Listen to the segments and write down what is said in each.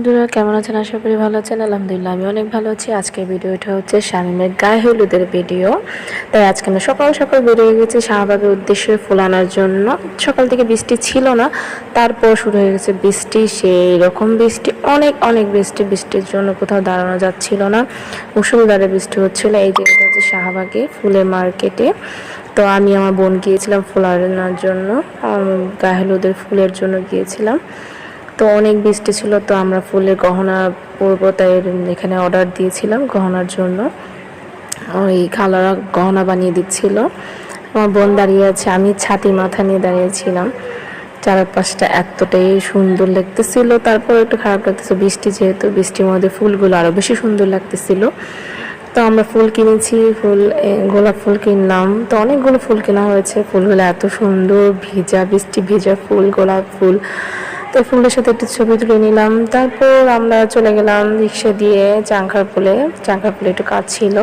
বন্ধুরা কেমন আছেন? আশা করি ভালো আছেন। আলহামদুলিল্লাহ আমি অনেক ভালো আছি। আজকের ভিডিওটা হচ্ছে শামীমের গায়ে হলুদের ভিডিও। তাই আজকে আমরা সকাল সকাল বেরিয়ে গেছি শাহবাগের উদ্দেশ্যে ফুল আনার জন্য। সকাল থেকে বৃষ্টি ছিল না, তারপর শুরু হয়ে গেছে বৃষ্টি। সেই রকম বৃষ্টি, অনেক অনেক বৃষ্টি। বৃষ্টির জন্য কোথাও দাঁড়ানো যাচ্ছিল না, মুষলধারে বৃষ্টি হচ্ছিল। এই যে এটা হচ্ছে শাহবাগে ফুলের মার্কেটে। তো আমি আমার বোন গিয়েছিলাম ফুল আনার জন্য, গায়ে হলুদের ফুলের জন্য গিয়েছিলাম। তো অনেক বৃষ্টি ছিল, তো আমরা ফুলের গহনা পরবো তাই এখানে অর্ডার দিয়েছিলাম গহনার জন্য। ওই খালারা গহনা বানিয়ে দিচ্ছিল, আমার বোন দাঁড়িয়ে আছে, আমি ছাতি মাথা নিয়ে দাঁড়িয়েছিলাম। চারপাশটা এতটাই সুন্দর লাগতেছিল, তারপর একটু খারাপ লাগতেছিল বৃষ্টি, যেহেতু বৃষ্টির মধ্যে ফুলগুলো আরও বেশি সুন্দর লাগতেছিল। তো আমরা ফুল কিনেছি, গোলাপ ফুল কিনলাম। তো অনেকগুলো ফুল কেনা হয়েছে। ফুলগুলো এত সুন্দর, ভিজা, বৃষ্টি ভিজা ফুল, গোলাপ ফুল। তো ফুলের সাথে একটু ছবি তুলে নিলাম। তারপর আমরা চলে গেলাম রিক্সা দিয়ে চাংখারপুলে একটু কাজ ছিল।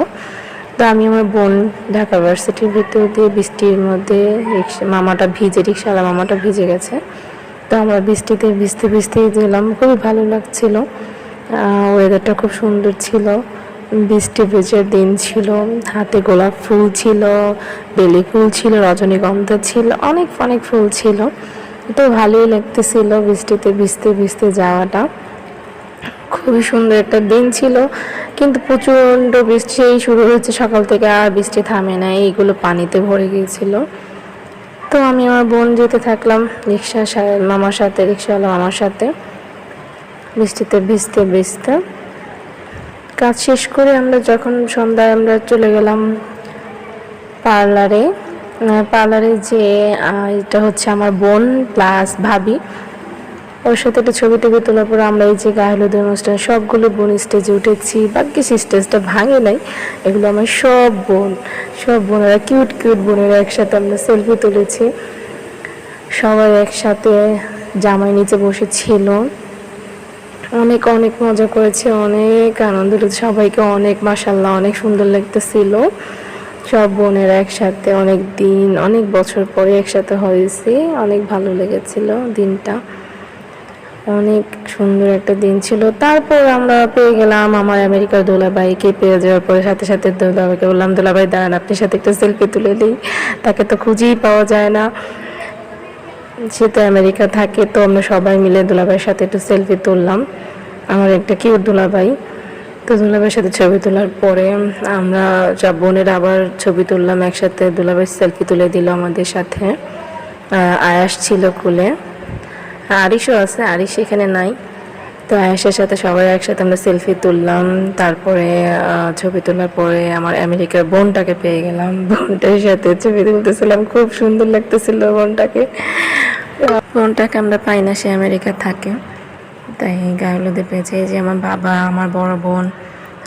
তো আমি আমার বোন ঢাকা ভার্সিটির ভিতর দিয়ে বৃষ্টির মধ্যে রিক্সাওয়ালা মামাটা ভিজে গেছে। তো আমরা বৃষ্টিতে ভিজতে ভিজতেই গেলাম, খুবই ভালো লাগছিল। ওয়েদারটা খুব সুন্দর ছিল, বৃষ্টি ভেজার দিন ছিল। হাতে গোলাপ ফুল ছিল, বেলি ফুল ছিল, রজনীগন্ধা ছিল, অনেক অনেক ফুল ছিল। তো ভালোই লাগতেছিল বৃষ্টিতে ভিজতে ভিজতে যাওয়াটা। খুবই সুন্দর একটা দিন ছিল, কিন্তু প্রচণ্ড বৃষ্টি শুরু হয়েছে সকাল থেকে, আর বৃষ্টি থামে না, এইগুলো পানিতে ভরে গিয়েছিল। তো আমি আমার বোন যেতে থাকলাম রিক্সাওয়ালা মামার সাথে, বৃষ্টিতে ভিজতে ভিজতে। কাজ শেষ করে আমরা যখন সন্ধ্যায় আমরা চলে গেলাম পার্লারে যে এটা হচ্ছে আমার বোন প্লাস ভাবি, ওর সাথে একটা ছবি টবি তোলার পরে আমরা এই যে গায়ে হলুদের অনুষ্ঠানে সবগুলো বোন স্টেজে উঠেছি। বাকি স্টেজটা ভাঙে নাই, এগুলো আমার সব বোনেরা, কিউট কিউট বোনেরা একসাথে আমরা সেলফি তুলেছি। সবাই একসাথে জামাই নিচে বসেছিল, অনেক অনেক মজা করেছে, অনেক আনন্দ হয়েছে। সবাইকে অনেক মাশাআল্লাহ অনেক সুন্দর লাগতেছিল। সব বোনেরা একসাথে অনেক দিন, অনেক বছর পরে একসাথে হয়েছি, অনেক ভালো লেগেছিল দিনটা, অনেক সুন্দর একটা দিন ছিল। তারপর আমরা পেয়ে গেলাম আমার আমেরিকার দোলাভাইকে। পেয়ে যাওয়ার পরে সাথে সাথে দোলাভাইকে বললাম, দোলাভাই দাঁড়ান, আপনার সাথে একটা সেলফি তুলে দিই। তাকে তো খুঁজেই পাওয়া যায় না, সে তো আমেরিকা থাকে। তো আমরা সবাই মিলে দোলাভাইয়ের সাথে একটু সেলফি তুললাম, আমার একটা কিউট দোলাভাই। তো দুলাভাইয়ের সাথে ছবি তোলার পরে আমরা সব বোনেরা আবার ছবি তুললাম একসাথে। দুলাভাই সেলফি তুলে দিল আমাদের সাথে। আয়াস ছিল কুলে, আরিশও আছে, আরিশ এখানে নাই। তো আয়াসের সাথে সবাই একসাথে আমরা সেলফি তুললাম। তারপরে ছবি তোলার পরে আমার আমেরিকার বোনটাকে পেয়ে গেলাম, বোনটার সাথে ছবি তুলতেছিলাম, খুব সুন্দর লাগতেছিল বোনটাকে আমরা পাই না, সে আমেরিকা থাকে, তাই গায়ে হলুদে পেয়েছে। এই যে আমার বাবা, আমার বড় বোন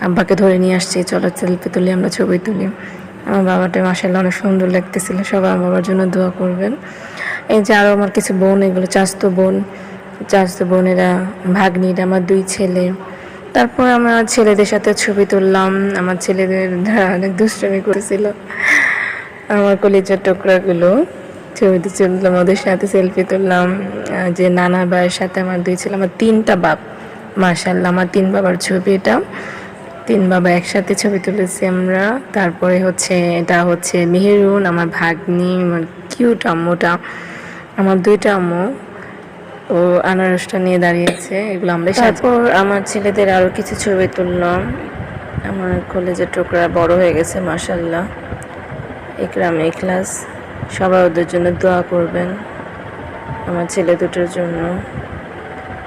আব্বাকে ধরে নিয়ে আসছে, চলো সেলফি তুলি, আমরা ছবি তুলি। আমার বাবাটা মাশাআল্লাহ অনেক সুন্দর লাগতেছিল। সবাই আমার বাবার জন্য দোয়া করবেন। এই যে আরও আমার কিছু বোন, এগুলো চাচাতো বোনেরা, ভাগ্নিরা, আমার 2 ছেলে। তারপর আমার ছেলেদের সাথে ছবি তুললাম। আমার ছেলেদের অনেক দুষ্টুমি করেছিল, আমার কলিজার টুকরাগুলো। ছবি তুললাম ওদের সাথে, সেলফি তুললাম। যে নানা ভাইয়ের সাথে আমার 2 ছেলে, আমার 3টা বাপ, মাশাআল্লাহ আমার 3 বাবার ছবি এটা। 3 বাবা একসাথে ছবি তুলেছি আমরা। তারপরে এটা হচ্ছে মেহেরুন, আমার ভাগ্নি, আমার কিউট আম্মুটা, আমার 2টা আম্মু, ও আনারসটা নিয়ে দাঁড়িয়েছে, এগুলো আমরা। তারপর আমার ছেলেদের আরও কিছু ছবি তুললাম। আমার কলেজের টুকরা বড় হয়ে গেছে মাশাআল্লাহ, ইকরাম, ইখলাস। সবাই ওদের জন্য দোয়া করবেন, আমার ছেলে দুটোর জন্য,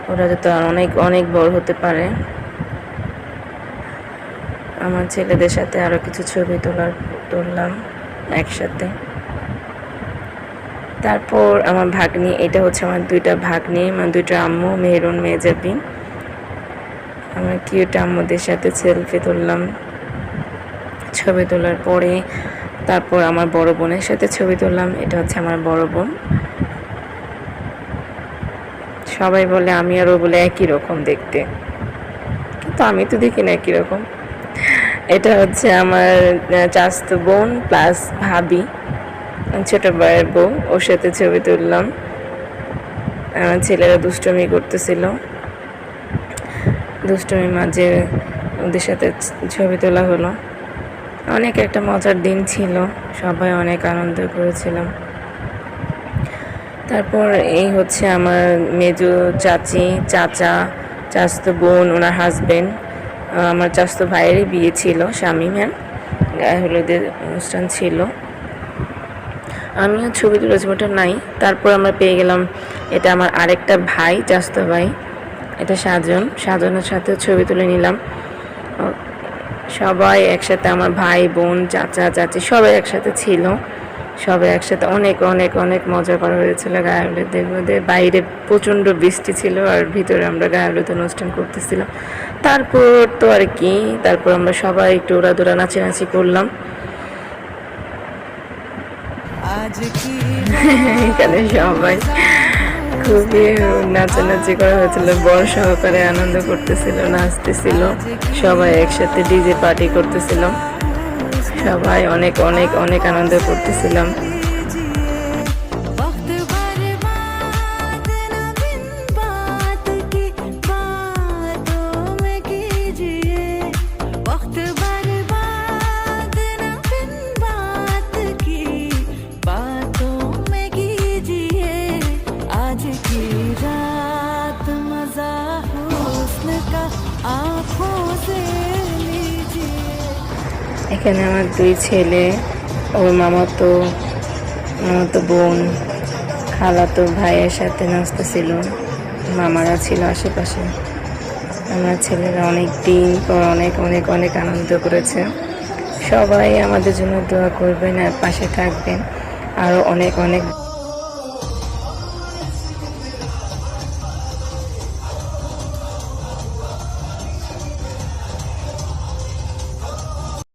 ওরা যাতে অনেক অনেক বড় হতে পারে। আমার ছেলেদের সাথে আরও কিছু ছবি তুললাম একসাথে। তারপর আমার ভাগ্নি, এটা হচ্ছে আমার 2টা ভাগ্নি, আমার 2টা আম্মু, মেহেরুন, মেজাবি। আমার কিউট আম্মুদের সাথে সেলফি তুললাম। ছবি তোলার পরে তারপর আমার বড় বোনের সাথে ছবি তুললাম। এটা হচ্ছে আমার বড় বোন। সবাই বলে আমি আর ও বলে একই রকম দেখতে, কিন্তু আমি তো দেখি না একই রকম। এটা হচ্ছে আমার চাচাতো বোন প্লাস ভাবি, ছোট ভাইয়ের বউ, ওর সাথে ছবি তুললাম। আমার ছেলেরা দুষ্টুমি করতেছিল। দুষ্টুমির মাঝে ওদের সাথে ছবি তোলা হলো। অনেক একটা মজার দিন ছিল, সবাই অনেক আনন্দ করেছিলাম। তারপর এই হচ্ছে আমার মেজো চাচি, চাচা, চাচাতো বোন, ওনার হাজবেন্ড, আমার চাচাতো ভাইয়েরই বিয়ে ছিল, শামিমের গায়ে হলুদের অনুষ্ঠান ছিল। আমিও ছবি তুলেছি, ওটা নাই। তারপর আমরা পেয়ে গেলাম, এটা আমার আরেকটা ভাই, চাচাতো ভাই, এটা সাজনের সাথেও ছবি তুলে নিলাম। সবাই একসাথে, আমার ভাই বোন চাচা চাচি সবাই একসাথে ছিল, সবাই একসাথে অনেক অনেক অনেক মজা করা হয়েছিল গায়ে হলুদের মধ্যে। বাইরে প্রচণ্ড বৃষ্টি ছিল আর ভিতরে আমরা গায়ে হলুদ অনুষ্ঠান করতেছিলাম। তারপর তো আর কি, তারপর আমরা সবাই একটু ওড়াদোড়া নাচানাচি করলাম। এখানে সবাই খুবই নাচানাচি করা হয়েছিল, বড় সহকারে আনন্দ করতেছিল, নাচতেছিল, সবাই একসাথে ডিজে পার্টি করতেছিল, সবাই অনেক অনেক অনেক আনন্দ করতেছিলাম। এখানে আমার দুই ছেলে, ওর মামাতো বোন, খালাতো ভাইয়ের সাথে নাচতেছিল, মামারা ছিল আশেপাশে। আমার ছেলেরা অনেক দিন পর অনেক অনেক অনেক আনন্দ করেছে। সবাই আমাদের জন্য দোয়া করবেন আর পাশে থাকবেন, আরও অনেক অনেক